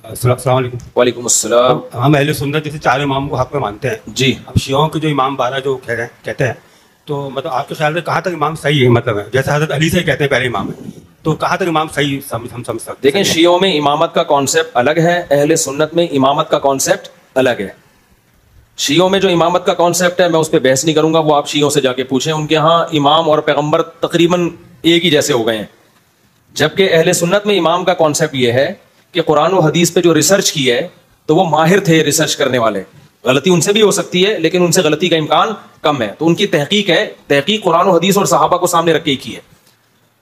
अस्सलाम वालेकुम। वालेकुम अस्सलाम। हम अहले सुन्नत जैसे चार इमाम को हक में मानते हैं जी। अब शियों के जो इमाम बारह जो कह रहे हैं कहते हैं, तो मतलब आपके ख्याल में कहाँ तक इमाम सही है? मतलब है जैसे हजरत अली से कहते हैं पहले इमाम है, तो कहाँ तक इमाम सही हम समझ सकते हैं? देखें, शियों में इमामत का कॉन्सेप्ट अलग है, अहले सुन्नत में इमामत का कॉन्सेप्ट अलग है। शियों में जो इमामत का कॉन्सेप्ट है मैं उस पर बहस नहीं करूंगा, वो आप शियों से जाके पूछें, उनके यहाँ इमाम और पैगंबर तकरीबन एक ही जैसे हो गए हैं। जबकि अहले सुन्नत में इमाम का कॉन्सेप्ट ये है कि कुरान और हदीस पे जो रिसर्च की है तो वो माहिर थे रिसर्च करने वाले, गलती उनसे भी हो सकती है लेकिन उनसे गलती का इम्कान कम है, तो उनकी तहकीक है, तहकीक कुरान और हदीस और सहाबा को सामने रख के की है।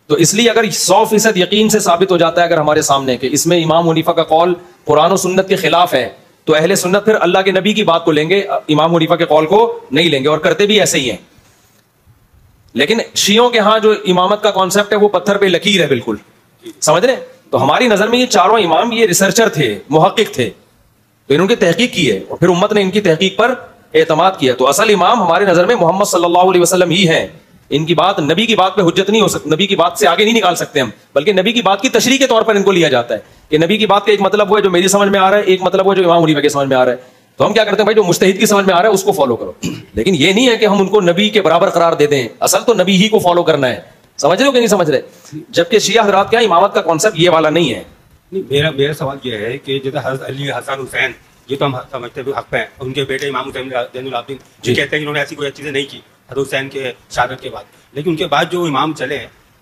तो इसलिए अगर 100% यकीन से साबित हो जाता है अगर हमारे सामने कि इसमें इमाम हनीफा का कौल कुरान और सुन्नत के खिलाफ है, तो अहले सुन्नत फिर अल्लाह के नबी की बात को लेंगे, इमाम हनीफा के कौल को नहीं लेंगे, और करते भी ऐसे ही हैं। लेकिन शियों के यहाँ जो इमामत का कॉन्सेप्ट है वो पत्थर पे लकीर है, बिल्कुल समझ रहे। तो हमारी नजर में ये चारों इमाम ये रिसर्चर थे, मुहक्किक थे, तो इन्होंने तहकीक की है और फिर उम्मत ने इनकी तहकीक पर एतमाद किया। तो असल इमाम हमारी नजर में मोहम्मद सल्लल्लाहु अलैहि वसल्लम ही है। इनकी बात, नबी की बात पे हुज्जत नहीं हो सकती, नबी की बात से आगे नहीं निकाल सकते हम, बल्कि नबी की बात की तशरीह के तौर पर इनको लिया जाता है कि नबी की बात का एक मतलब वो है जो मेरी समझ में आ रहा है, एक मतलब वो जो इमाम हनीफा के समझ में आ रहा है। तो हम क्या करते हैं भाई, जो मुज्तहिद की समझ में आ रहा है उसको फॉलो करो, लेकिन ये नहीं है कि हम उनको नबी के बराबर करार दे दें, असल तो नबी ही को फॉलो करना है। समझ रहे हो कि नहीं समझ रहे? जबकि शिया हजरात क्या इमामत का कॉन्सेप्ट ये वाला नहीं है। नहीं, मेरा सवाल ये है कि जैसे हजरत अली, हसन, हुसैन, ये तो हम समझते हैं हक पे हैं, उनके बेटे इमाम हुसैन ज़ैनुल आबिदीन जी कहते हैं कि इन्होंने ऐसी कोई चीज़ें नहीं की हजरत हुसैन के शहादत के बाद, लेकिन उनके बाद जो इमाम चले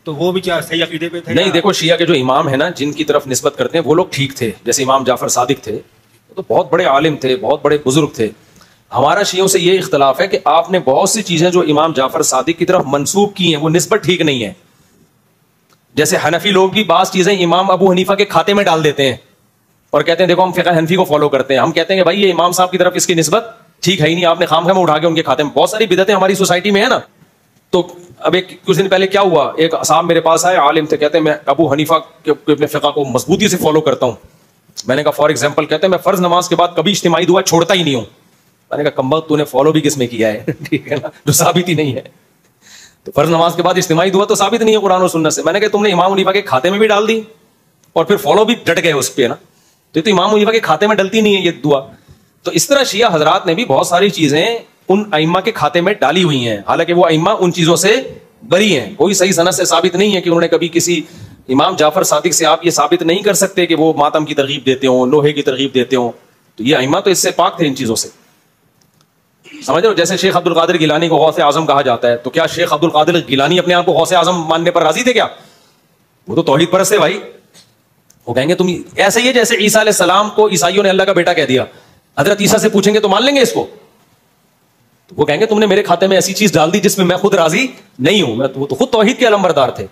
तो वो भी क्या सही अकीदे पे थे? नहीं, देखो शिया के जो इमाम है ना, जिनकी तरफ निस्बत करते हैं वो लोग ठीक थे। जैसे इमाम जाफर सादिक थे, तो बहुत बड़े आलिम थे, बहुत बड़े बुजुर्ग थे। हमारा शियों से ये इख्तलाफ है कि आपने बहुत सी चीजें जो इमाम जाफर सादिक की तरफ मंसूब की हैं वो निस्बत ठीक नहीं है। जैसे हनफी लोग भी बात चीजें इमाम अबू हनीफा के खाते में डाल देते हैं और कहते हैं देखो हम फिक़ह हनफी को फॉलो करते हैं। हम कहते हैं कि भाई ये इमाम साहब की तरफ इसकी निस्बत ठीक है ही नहीं, आपने खामखा में उठा के उनके खाते में। बहुत सारी बिदतें हमारी सोसाइटी में है ना। तो अब एक कुछ दिन पहले क्या हुआ, एक साहब मेरे पास आए, आलिम थे, कहते हैं मैं अबू हनीफा के अपने फिक़ह को मजबूती से फॉलो करता हूँ। मैंने कहा फॉर एग्जाम्पल, कहते हैं मैं फर्ज नमाज के बाद कभी इज्तिमाई दुआ छोड़ता ही नहीं हूँ। मैंने कहा कम्बख्त तूने फॉलो भी किस में किया है? ठीक है ना, जो साबित ही नहीं है। तो फर्ज नमाज के बाद इज्तिमाई दुआ तो साबित नहीं है कुरान और सुन्नत से। मैंने कहा तुमने इमाम हनीफा के खाते में भी डाल दी और फिर फॉलो भी डट गए उस पर ना, तो इमाम हनीफा के खाते में डलती नहीं है ये दुआ। तो इस तरह शिया हजरात ने भी बहुत सारी चीजें उन अइम्मा के खाते में डाली हुई हैं, हालांकि वो अइम्मा उन चीजों से बरी हैं। कोई सही सनद से साबित नहीं है कि उन्होंने कभी किसी इमाम जाफर सादिक से आप ये साबित नहीं कर सकते कि वो मातम की तरगीब देते हो, लोहे की तरगीब देते हो। तो ये अइम्मा तो इससे पाक थे इन चीजों से, समझ रहे हो। जैसे शेख अब्दुल कादिर गिलानी को गौसे आजम कहा जाता है, तो क्या शेख अब्दुल कादिर गिलानी अपने आप को गौसे आजम मानने पर राजी थे क्या? वो तो तौहीद परस्त थे भाई। वो कहेंगे तुम ऐसे ही है जैसे ईसा अलैहि सलाम को ईसाइयों ने अल्लाह का बेटा कह दिया, हजरत ईसा से पूछेंगे तो मान लेंगे इसको? तो वो कहेंगे तुमने मेरे खाते में ऐसी चीज डाल दी जिसमें मैं खुद राजी नहीं हूं। मैं तो खुद तौहीद के अलमबरदार थे।